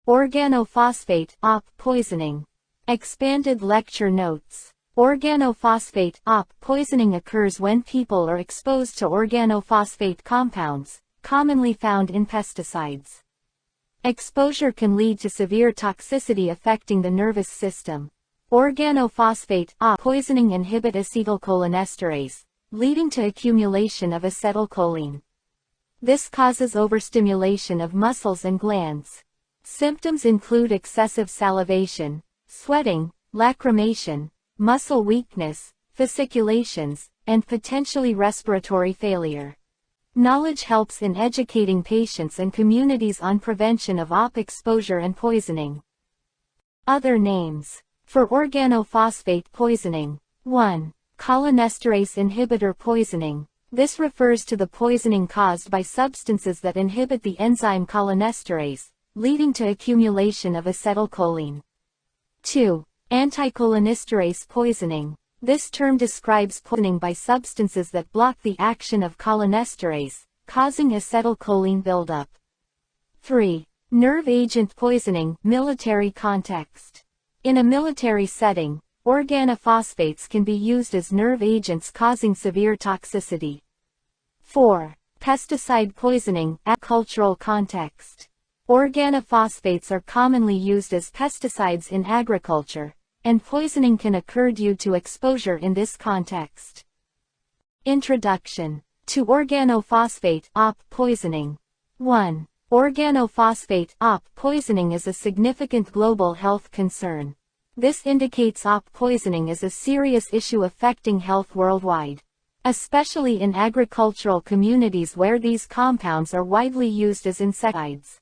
Organophosphate poisoning. Expanded lecture notes. Organophosphate poisoning occurs when people are exposed to organophosphate compounds, commonly found in pesticides. Exposure can lead to severe toxicity affecting the nervous system. Organophosphate poisoning inhibit acetylcholinesterase, leading to accumulation of acetylcholine. This causes overstimulation of muscles and glands. Symptoms include excessive salivation, sweating, lacrimation, muscle weakness, fasciculations, and potentially respiratory failure. Knowledge helps in educating patients and communities on prevention of OP exposure and poisoning. Other names for organophosphate poisoning. 1. Cholinesterase inhibitor poisoning. This refers to the poisoning caused by substances that inhibit the enzyme cholinesterase, leading to accumulation of acetylcholine. 2. Anticholinesterase poisoning. This term describes poisoning by substances that block the action of cholinesterase, causing acetylcholine buildup. 3. Nerve agent poisoning, military context. In a military setting, organophosphates can be used as nerve agents causing severe toxicity. 4. Pesticide poisoning, agricultural context. Organophosphates are commonly used as pesticides in agriculture, and poisoning can occur due to exposure in this context. Introduction to organophosphate poisoning. 1. Organophosphate poisoning is a significant global health concern. This indicates poisoning is a serious issue affecting health worldwide, especially in agricultural communities where these compounds are widely used as insecticides.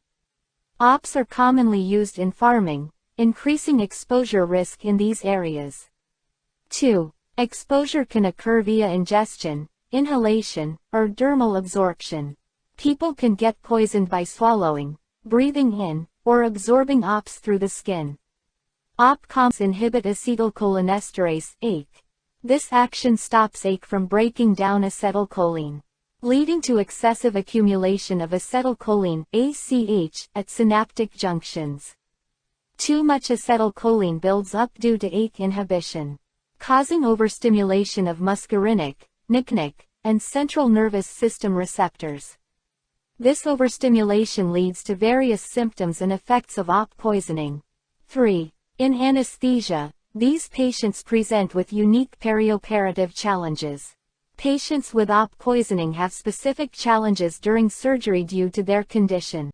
OPs are commonly used in farming, increasing exposure risk in these areas. 2. Exposure can occur via ingestion, inhalation, or dermal absorption. People can get poisoned by swallowing, breathing in, or absorbing OPs through the skin. OP compounds inhibit acetylcholinesterase, ACE. This action stops ACE from breaking down acetylcholine, leading to excessive accumulation of acetylcholine, ACH, at synaptic junctions. Too much acetylcholine builds up due to ACE inhibition, causing overstimulation of muscarinic, nicotinic, and central nervous system receptors. This overstimulation leads to various symptoms and effects of OP poisoning. 3. In anesthesia, these patients present with unique perioperative challenges. Patients with OP poisoning have specific challenges during surgery due to their condition.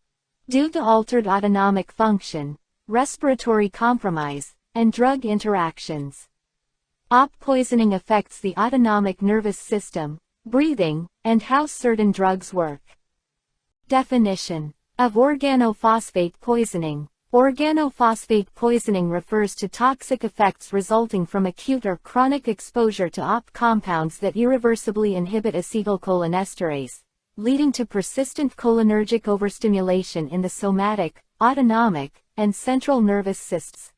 Due to altered autonomic function, respiratory compromise, and drug interactions. OP poisoning affects the autonomic nervous system, breathing, and how certain drugs work. Definition of organophosphate poisoning. Organophosphate poisoning refers to toxic effects resulting from acute or chronic exposure to OP compounds that irreversibly inhibit acetylcholinesterase, leading to persistent cholinergic overstimulation in the somatic, autonomic, and central nervous systems.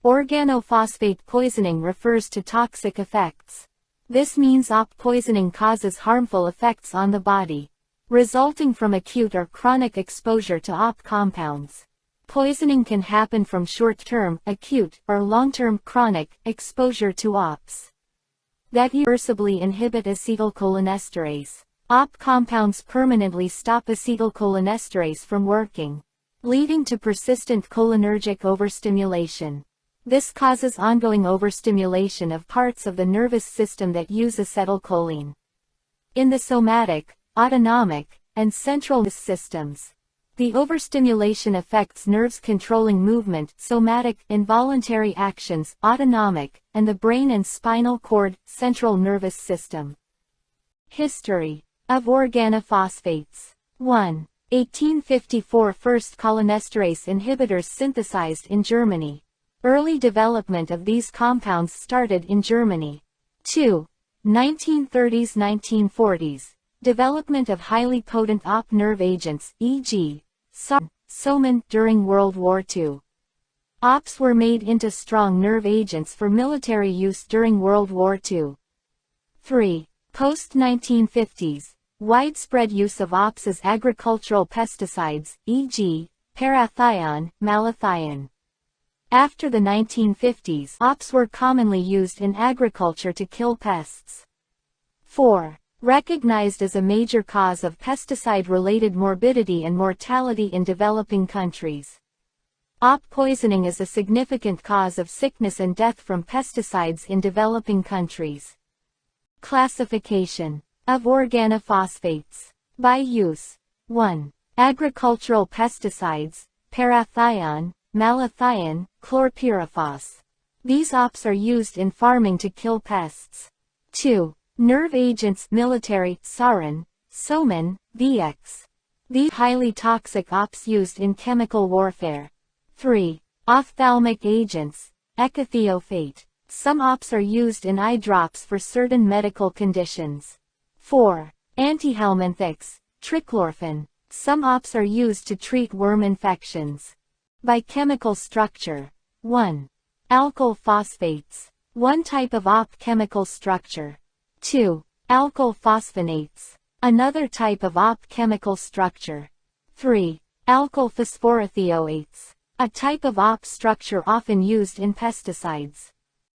Organophosphate poisoning refers to toxic effects. This means OP poisoning causes harmful effects on the body, resulting from acute or chronic exposure to OP compounds. Poisoning can happen from short-term, acute, or long-term, chronic, exposure to OPs that irreversibly inhibit acetylcholinesterase. OP compounds permanently stop acetylcholinesterase from working, leading to persistent cholinergic overstimulation. This causes ongoing overstimulation of parts of the nervous system that use acetylcholine. In the somatic, autonomic, and central systems, the overstimulation affects nerves controlling movement, somatic, involuntary actions, autonomic, and the brain and spinal cord, central nervous system. History of organophosphates. 1. 1854 First cholinesterase inhibitors synthesized in Germany. Early development of these compounds started in Germany. 2. 1930s–1940s. Development of highly potent OP nerve agents, e.g., Soman, during World War II. OPs were made into strong nerve agents for military use during World War II. 3. Post-1950s. Widespread use of OPs as agricultural pesticides, e.g., parathion, malathion. After the 1950s, ops were commonly used in agriculture to kill pests. 4. Recognized as a major cause of pesticide-related morbidity and mortality in developing countries. Op poisoning is a significant cause of sickness and death from pesticides in developing countries. Classification of organophosphates. By use. 1. Agricultural pesticides, parathion, malathion, chlorpyrifos. These ops are used in farming to kill pests. 2. Nerve agents, military, sarin, soman, VX. These highly toxic ops used in chemical warfare. 3. Ophthalmic agents, ecothiophyte. Some ops are used in eye drops for certain medical conditions. 4. Antihelminthics, trichlorphan. Some ops are used to treat worm infections. By chemical structure. 1. Alkyl phosphates. One type of op chemical structure. 2. Alkyl phosphonates. Another type of op chemical structure. 3. Alkyl phosphorothioates. A type of op structure often used in pesticides.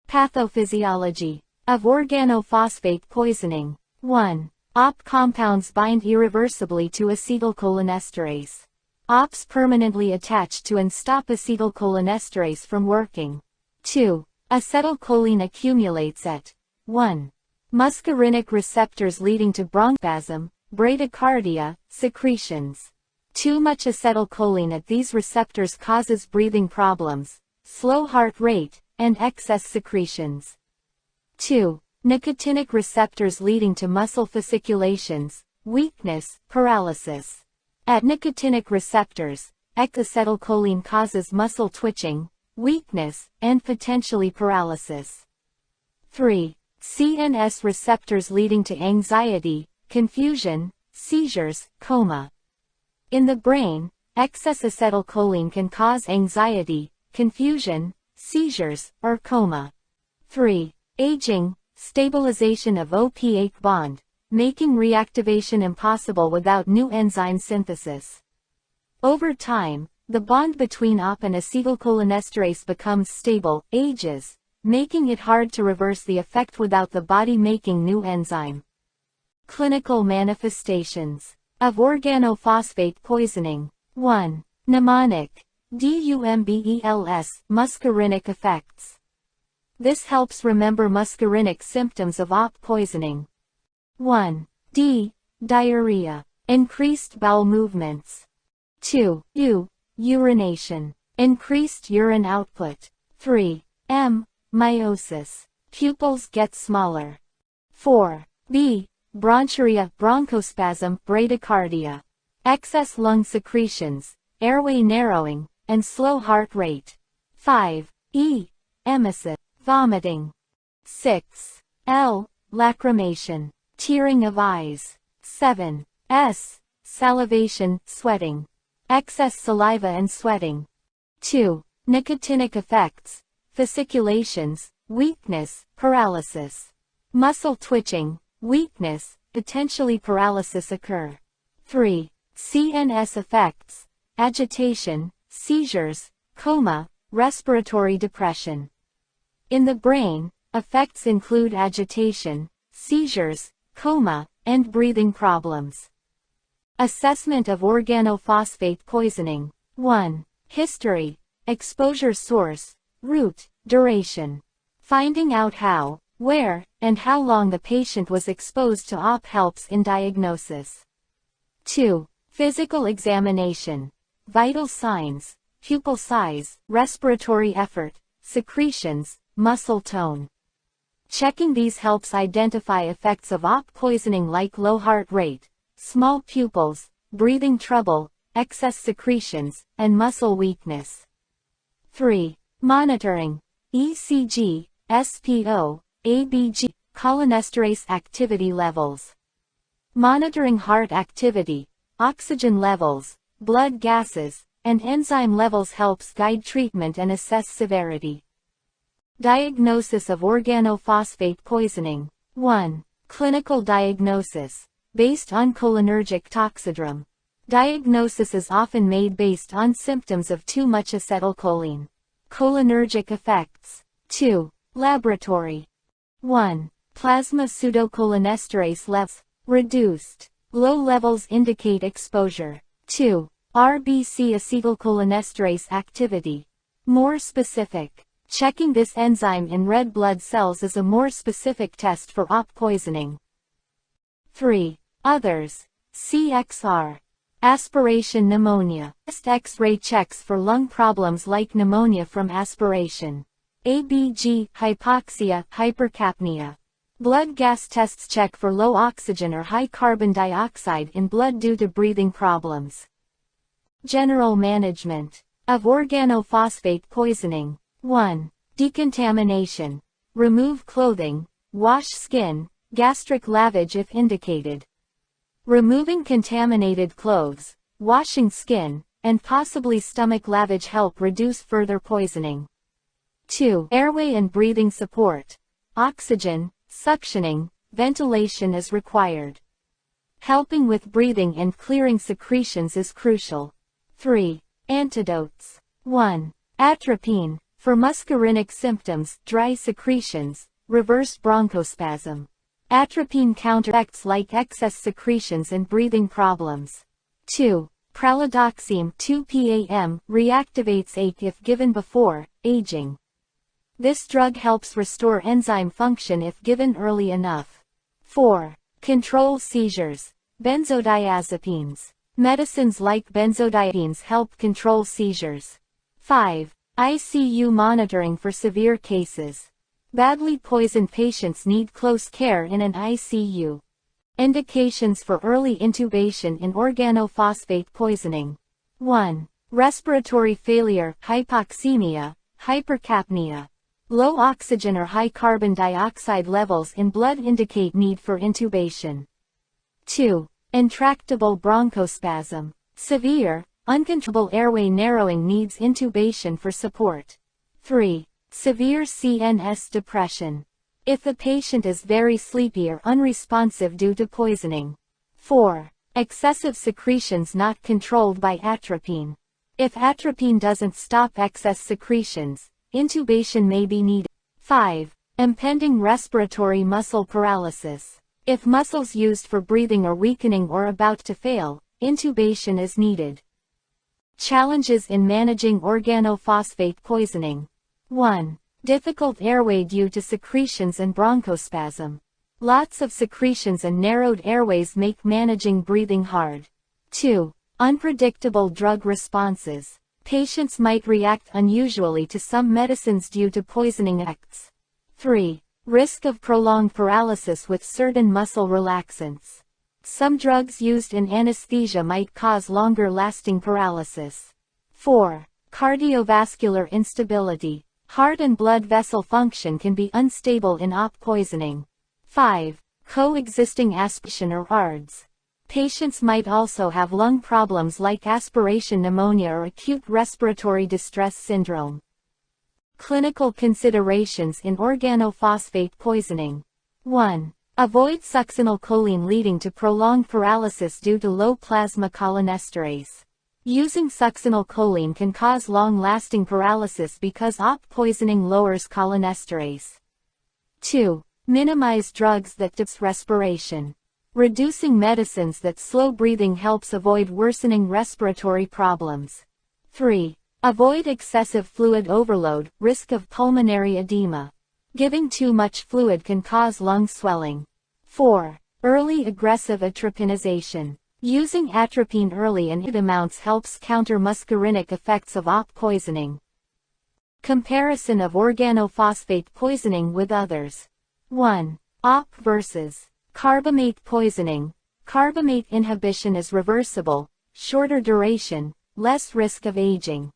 Pathophysiology of organophosphate poisoning. 1. Op compounds bind irreversibly to acetylcholinesterase. Ops permanently attach to and stop acetylcholinesterase from working. 2. Acetylcholine accumulates at 1. Muscarinic receptors leading to bronchospasm, bradycardia, secretions. Too much acetylcholine at these receptors causes breathing problems, slow heart rate, and excess secretions. 2. Nicotinic receptors leading to muscle fasciculations, weakness, paralysis. At nicotinic receptors, acetylcholine causes muscle twitching, weakness, and potentially paralysis. 3. CNS receptors leading to anxiety, confusion, seizures, coma. In the brain, excess acetylcholine can cause anxiety, confusion, seizures, or coma. 3. Aging, stabilization of OPH bond, making reactivation impossible without new enzyme synthesis. Over time, the bond between OP and acetylcholinesterase becomes stable, ages, making it hard to reverse the effect without the body making new enzyme. Clinical manifestations of organophosphate poisoning. 1. Mnemonic. DUMBELS, muscarinic effects. This helps remember muscarinic symptoms of OP poisoning. 1. D. Diarrhea. Increased bowel movements. 2. U. Urination. Increased urine output. 3. M. Meiosis. Pupils get smaller. 4. B. Bronchuria, bronchospasm, bradycardia. Excess lung secretions, airway narrowing, and slow heart rate. 5. E. Emesis. Vomiting. 6. L. Lacrimation. Tearing of eyes. 7. S. Salivation, sweating. Excess saliva and sweating. 2. Nicotinic effects, fasciculations, weakness, paralysis. Muscle twitching, weakness, potentially paralysis occur. 3. CNS effects, agitation, seizures, coma, respiratory depression. In the brain, effects include agitation, seizures, coma, and breathing problems. Assessment of organophosphate poisoning. 1. History, exposure source, route, duration. Finding out how, where, and how long the patient was exposed to OP helps in diagnosis. 2. Physical examination. Vital signs, pupil size, respiratory effort, secretions, muscle tone. Checking these helps identify effects of OP poisoning like low heart rate, small pupils, breathing trouble, excess secretions, and muscle weakness. 3. Monitoring. ECG, SPO, ABG, cholinesterase activity levels. Monitoring heart activity, oxygen levels, blood gases, and enzyme levels helps guide treatment and assess severity. Diagnosis of organophosphate poisoning. 1. Clinical diagnosis, based on cholinergic toxidrome. Diagnosis is often made based on symptoms of too much acetylcholine. Cholinergic effects. 2. Laboratory. 1. Plasma pseudocholinesterase levels reduced. Low levels indicate exposure. 2. RBC acetylcholinesterase activity. More specific. Checking this enzyme in red blood cells is a more specific test for OP poisoning. 3. Others. CXR. Aspiration pneumonia. Chest X-ray checks for lung problems like pneumonia from aspiration. ABG, hypoxia, hypercapnia. Blood gas tests check for low oxygen or high carbon dioxide in blood due to breathing problems. General management of organophosphate poisoning. 1. Decontamination. Remove clothing, wash skin, gastric lavage if indicated. Removing contaminated clothes, washing skin, and possibly stomach lavage help reduce further poisoning. 2. Airway and breathing support. Oxygen, suctioning, ventilation is required. Helping with breathing and clearing secretions is crucial. 3. Antidotes. 1. Atropine, for muscarinic symptoms, dry secretions, reverse bronchospasm. Atropine counteracts like excess secretions and breathing problems. 2. Pralidoxime 2-PAM reactivates ache if given before aging. This drug helps restore enzyme function if given early enough. 4. Control seizures. Benzodiazepines. Medicines like benzodiazepines help control seizures. 5. ICU monitoring for severe cases. Badly poisoned patients need close care in an ICU. Indications for early intubation in organophosphate poisoning. 1. Respiratory failure, hypoxemia, hypercapnia. Low oxygen or high carbon dioxide levels in blood indicate need for intubation. 2. Intractable bronchospasm. Severe, uncontrollable airway narrowing needs intubation for support. 3. Severe CNS depression. If the patient is very sleepy or unresponsive due to poisoning. 4. Excessive secretions not controlled by atropine. If atropine doesn't stop excess secretions, intubation may be needed. 5. Impending respiratory muscle paralysis. If muscles used for breathing are weakening or about to fail, intubation is needed. Challenges in managing organophosphate poisoning. 1. Difficult airway due to secretions and bronchospasm. Lots of secretions and narrowed airways make managing breathing hard. 2. Unpredictable drug responses. Patients might react unusually to some medicines due to poisoning effects. 3. Risk of prolonged paralysis with certain muscle relaxants. Some drugs used in anesthesia might cause longer-lasting paralysis. 4. Cardiovascular instability. Heart and blood vessel function can be unstable in OP poisoning. 5. Coexisting aspiration or ARDS. Patients might also have lung problems like aspiration pneumonia or acute respiratory distress syndrome. Clinical considerations in organophosphate poisoning. 1. Avoid succinylcholine leading to prolonged paralysis due to low plasma cholinesterase. Using succinylcholine can cause long-lasting paralysis because OP poisoning lowers cholinesterase. 2. Minimize drugs that disrupt respiration. Reducing medicines that slow breathing helps avoid worsening respiratory problems. 3. Avoid excessive fluid overload, risk of pulmonary edema. Giving too much fluid can cause lung swelling. 4. Early aggressive atropinization. Using atropine early in amounts helps counter muscarinic effects of OP poisoning. Comparison of organophosphate poisoning with others. 1. OP versus carbamate poisoning. Carbamate inhibition is reversible, shorter duration, less risk of aging.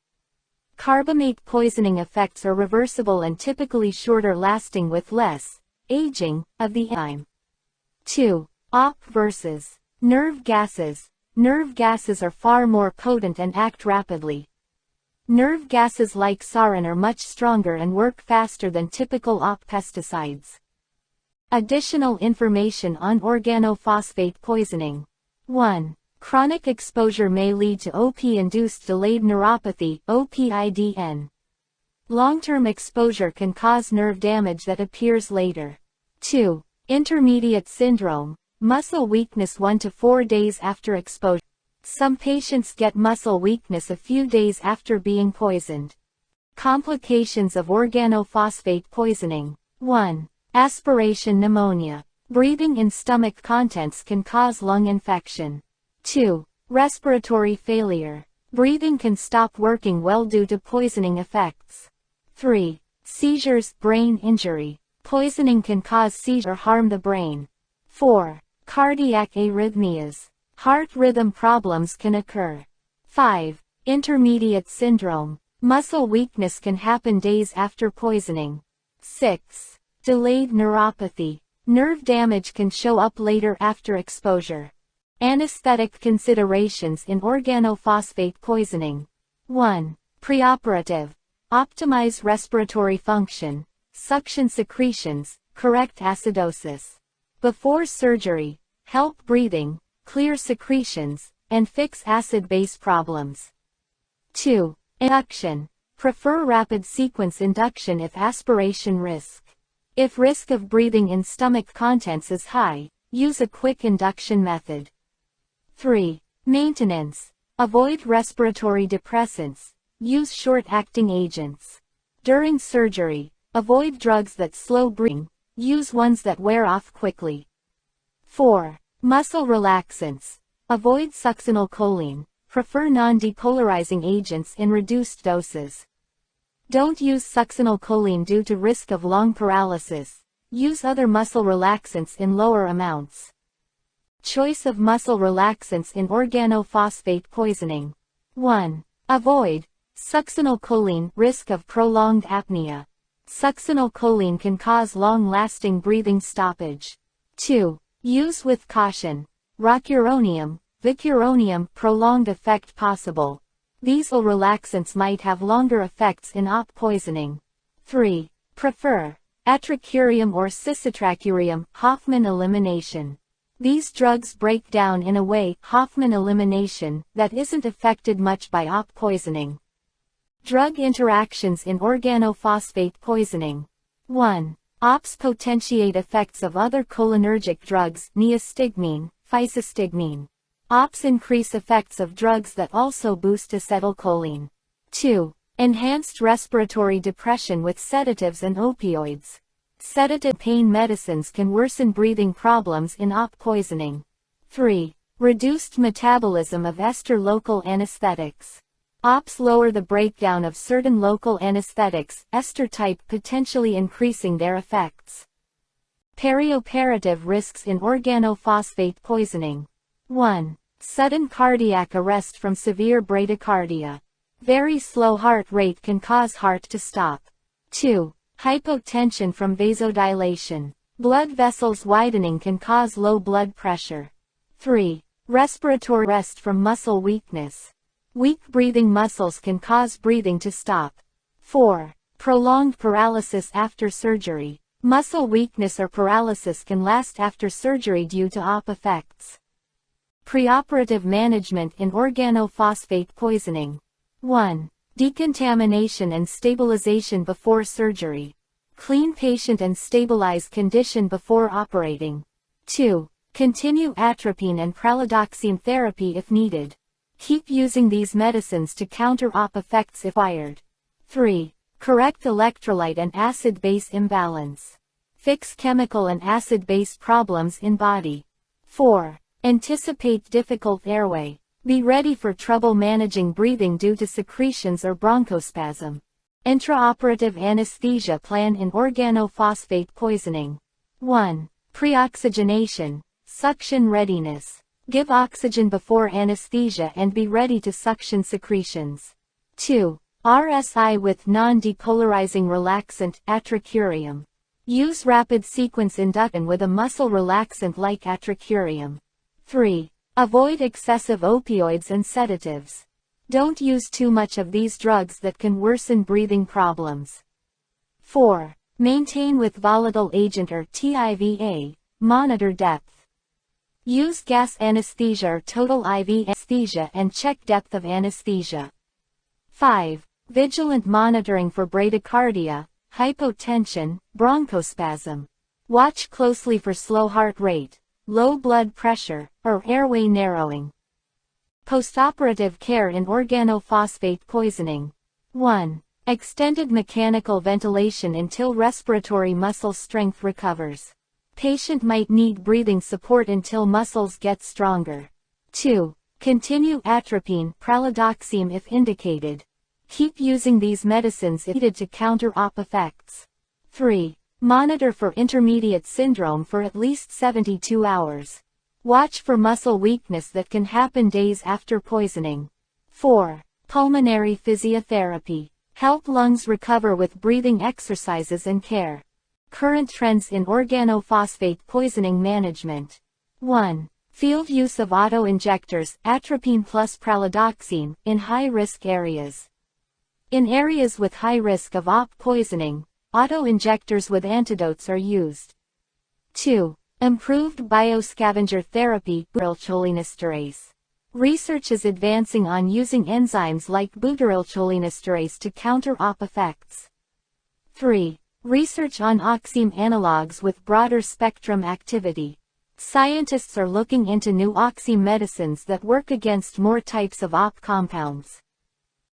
Carbamate poisoning effects are reversible and typically shorter lasting with less aging of the enzyme. 2. OP versus nerve gases. Nerve gases are far more potent and act rapidly. Nerve gases like sarin are much stronger and work faster than typical OP pesticides. Additional information on organophosphate poisoning. 1. Chronic exposure may lead to OP-induced delayed neuropathy, OPIDN. Long-term exposure can cause nerve damage that appears later. 2. Intermediate syndrome, muscle weakness 1 to 4 days after exposure. Some patients get muscle weakness a few days after being poisoned. Complications of organophosphate poisoning. 1. Aspiration pneumonia. Breathing in stomach contents can cause lung infection. 2. Respiratory failure. Breathing can stop working well due to poisoning effects. 3. Seizures, brain injury. Poisoning can cause seizure or harm the brain. 4. Cardiac arrhythmias. Heart rhythm problems can occur. 5. Intermediate syndrome. Muscle weakness can happen days after poisoning. 6. Delayed neuropathy. Nerve damage can show up later after exposure. Anesthetic considerations in organophosphate poisoning. 1. Preoperative. Optimize respiratory function, suction secretions, correct acidosis. Before surgery, help breathing, clear secretions, and fix acid-base problems. 2. Induction. Prefer rapid sequence induction if aspiration risk. If risk of breathing in stomach contents is high, use a quick induction method. 3. Maintenance. Avoid respiratory depressants. Use short-acting agents. During surgery, avoid drugs that slow breathing. Use ones that wear off quickly. 4. Muscle relaxants. Avoid succinylcholine. Prefer non-depolarizing agents in reduced doses. Don't use succinylcholine due to risk of lung paralysis. Use other muscle relaxants in lower amounts. Choice of muscle relaxants in organophosphate poisoning. 1. Avoid succinylcholine, risk of prolonged apnea. Succinylcholine can cause long-lasting breathing stoppage. 2. Use with caution. Rocuronium, vicuronium, prolonged effect possible. These relaxants might have longer effects in OP poisoning. 3. Prefer atracurium or cisatracurium, Hoffman elimination. These drugs break down in a way, Hoffman elimination, that isn't affected much by OP poisoning. Drug interactions in organophosphate poisoning. 1. OPs potentiate effects of other cholinergic drugs, neostigmine, physostigmine. OPs increase effects of drugs that also boost acetylcholine. 2. Enhanced respiratory depression with sedatives and opioids. Sedative pain medicines can worsen breathing problems in OP poisoning. 3. Reduced metabolism of ester local anesthetics. OPs lower the breakdown of certain local anesthetics, ester type, potentially increasing their effects. Perioperative risks in organophosphate poisoning. 1. Sudden cardiac arrest from severe bradycardia. Very slow heart rate can cause heart to stop. 2. Hypotension from vasodilation. Blood vessels widening can cause low blood pressure. 3. Respiratory arrest from muscle weakness. Weak breathing muscles can cause breathing to stop. 4. Prolonged paralysis after surgery. Muscle weakness or paralysis can last after surgery due to OP effects. Preoperative management in organophosphate poisoning. 1. Decontamination and stabilization before surgery. Clean patient and stabilize condition before operating. 2. Continue atropine and pralidoxime therapy if needed. Keep using these medicines to counter OP effects if required. 3. Correct electrolyte and acid-base imbalance. Fix chemical and acid-base problems in body. 4. Anticipate difficult airway. Be ready for trouble managing breathing due to secretions or bronchospasm. Intraoperative anesthesia plan in organophosphate poisoning. 1. Pre-oxygenation, suction readiness. Give oxygen before anesthesia and be ready to suction secretions. 2. RSI with non-depolarizing relaxant, atracurium. Use rapid sequence induction with a muscle relaxant like atracurium. 3. Avoid excessive opioids and sedatives. Don't use too much of these drugs that can worsen breathing problems. 4. Maintain with volatile agent or TIVA. Monitor depth. Use gas anesthesia or total IV anesthesia and check depth of anesthesia. 5. Vigilant monitoring for bradycardia, hypotension, bronchospasm. Watch closely for slow heart rate, low blood pressure, or airway narrowing. Postoperative care in organophosphate poisoning. 1. Extended mechanical ventilation until respiratory muscle strength recovers. Patient might need breathing support until muscles get stronger. 2. Continue atropine, pralidoxime if indicated. Keep using these medicines if needed to counter op effects. 3. Monitor for intermediate syndrome for at least 72 hours. Watch for muscle weakness that can happen days after poisoning. 4. Pulmonary physiotherapy. Help lungs recover with breathing exercises and care. Current trends in organophosphate poisoning management. 1. Field use of auto-injectors, atropine plus pralidoxime, in high-risk areas. In areas with high risk of OP poisoning, auto-injectors with antidotes are used. 2. Improved bioscavenger therapy, butyrylcholinesterase. Research is advancing on using enzymes like butyrylcholinesterase to counter OP effects. 3. Research on oxime analogs with broader spectrum activity. Scientists are looking into new oxime medicines that work against more types of OP compounds.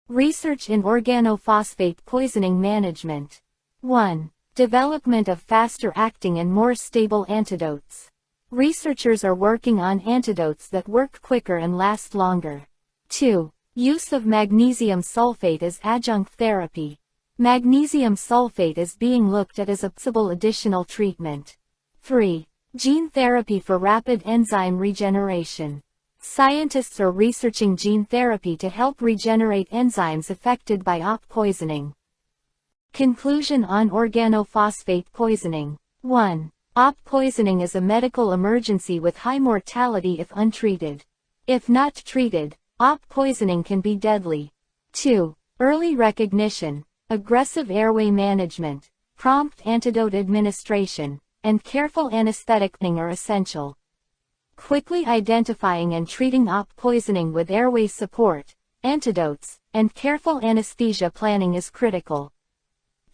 Research in organophosphate poisoning management. 1. Development of faster-acting and more stable antidotes. Researchers are working on antidotes that work quicker and last longer. 2. Use of magnesium sulfate as adjunct therapy. Magnesium sulfate is being looked at as a possible additional treatment. 3. Gene therapy for rapid enzyme regeneration. Scientists are researching gene therapy to help regenerate enzymes affected by OP poisoning. Conclusion on organophosphate poisoning. 1. OP poisoning is a medical emergency with high mortality if untreated. If not treated, OP poisoning can be deadly. 2. Early recognition, aggressive airway management, prompt antidote administration, and careful anesthetic are essential. Quickly identifying and treating OP poisoning with airway support, antidotes, and careful anesthesia planning is critical.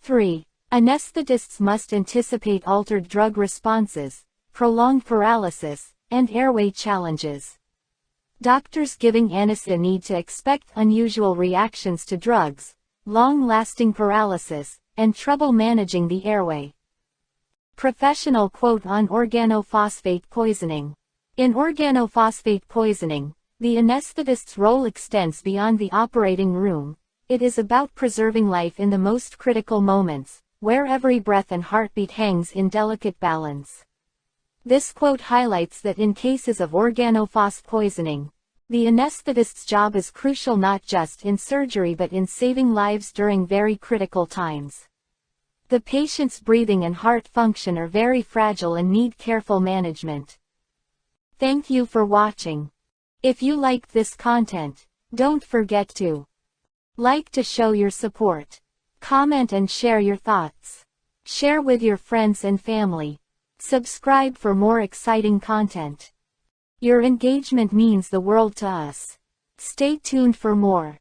3. Anesthetists must anticipate altered drug responses, prolonged paralysis, and airway challenges. Doctors giving anesthesia need to expect unusual reactions to drugs, long-lasting paralysis, and trouble managing the airway. Professional quote on organophosphate poisoning. In organophosphate poisoning, the anesthetist's role extends beyond the operating room. It is about preserving life in the most critical moments, where every breath and heartbeat hangs in delicate balance. This quote highlights that in cases of organophosphate poisoning, the anesthetist's job is crucial not just in surgery but in saving lives during very critical times. The patient's breathing and heart function are very fragile and need careful management. Thank you for watching. If you liked this content, don't forget to like to show your support. Comment and share your thoughts. Share with your friends and family. Subscribe for more exciting content. Your engagement means the world to us. Stay tuned for more.